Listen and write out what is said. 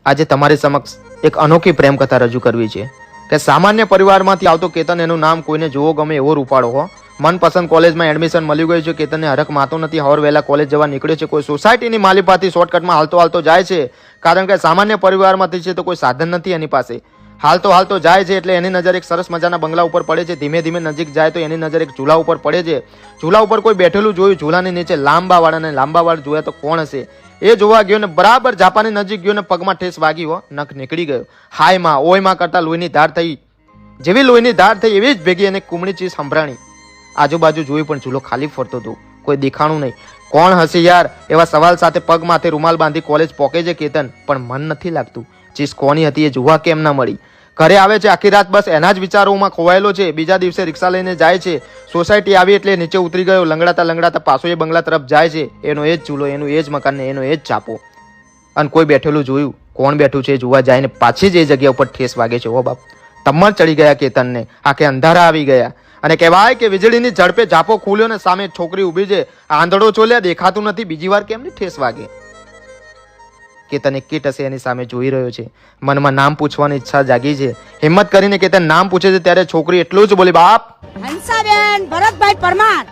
આજે તમારી સમક્ષ એક અનોખી પ્રેમ કથા રજૂ કરવી છે કે સામાન્ય પરિવારમાંથી આવતો કેતન, એનું નામ કોઈને જોવો ગમે એવો રૂપાળો હો, મનપસંદ કોલેજમાં એડમિશન મળી ગયું છે. કેતનને હરખ માતો નથી, હવાર વહેલા કોલેજ જવા નીકળ્યો છે. કોઈ સોસાયટીની માલિપાથી શોર્ટકટમાં હાલતો જાય છે, કારણ કે સામાન્ય પરિવારમાંથી છે તો કોઈ સાધન નથી એની પાસે. હાલતો જાય છે એટલે એની નજર એક સરસ મજાના બંગલા ઉપર પડે છે. ધીમે ધીમે નજીક જાય તો એની નજર એક ઝૂલા ઉપર પડે છે. ઝૂલા ઉપર કોઈ બેઠેલું જોયું. ઝૂલાની નીચે લાંબા વાળ જોયા તો કોણ હશે એ જોવા ગયો ને બરાબર ઝાપાની નજીક ગયો ને પગમાં ઠેસ વાગી હો, નખ નીકળી ગયો. હાયમાં ઓયમાં કરતા લોહીની ધાર થઈ. જેવી લોહીની ધાર થઈ એવી જ ભેગી એને કુમળી ચીજ સંભળાણી. આજુબાજુ જોયું પણ ઝૂલો ખાલી ફરતો હતો, કોઈ દેખાણું નહીં. કોણ હશે યાર? એવા સવાલ સાથે પગ માથે રૂમાલ બાંધી કોલેજ પોકે છે કેતન, પણ મન નથી લાગતું. ચીજ કોની હતી એ જોવા કેમ ના મળી? ઘરે આવે છે, આખી રાત બસ એના જ વિચારોમાં ખોવાયેલો છે. બીજા દિવસે રિક્ષા લઈને જાય છે. સોસાયટી આવી એટલે નીચે ઉતરી ગયો. લંગડાતા પાછો એ બંગલા તરફ જાય છે. એનો એ જ ચૂલો, એનું એ જ મકાન ને એનો એ જ ચાપો. અને કોઈ બેઠેલું જોયું. કોણ બેઠું છે જોવા જાય ને પાછી જ એ જગ્યા ઉપર ઠેસ વાગે છે. હો બાપ, તમર ચડી ગયા કેતનને. આખે અંધારા આવી ગયા અને કહેવાય કે વીજળીની ઝડપે ઝાપો ખુલ્યો ને સામે છોકરી ઊભી છે. આંધળો ચોલ્યા, દેખાતું નથી. બીજી વાર કેમ ની ઠેસ વાગે? કેતન એક કીટ હશે એની સામે જોઈ રહ્યો છે. મનમાં નામ પૂછવાની ઈચ્છા જાગી છે. હિંમત કરીને કેતન નામ પૂછે છે ત્યારે છોકરી એટલું જ બોલી, બાપ હંસાબેન ભરતભાઈ પરમાર.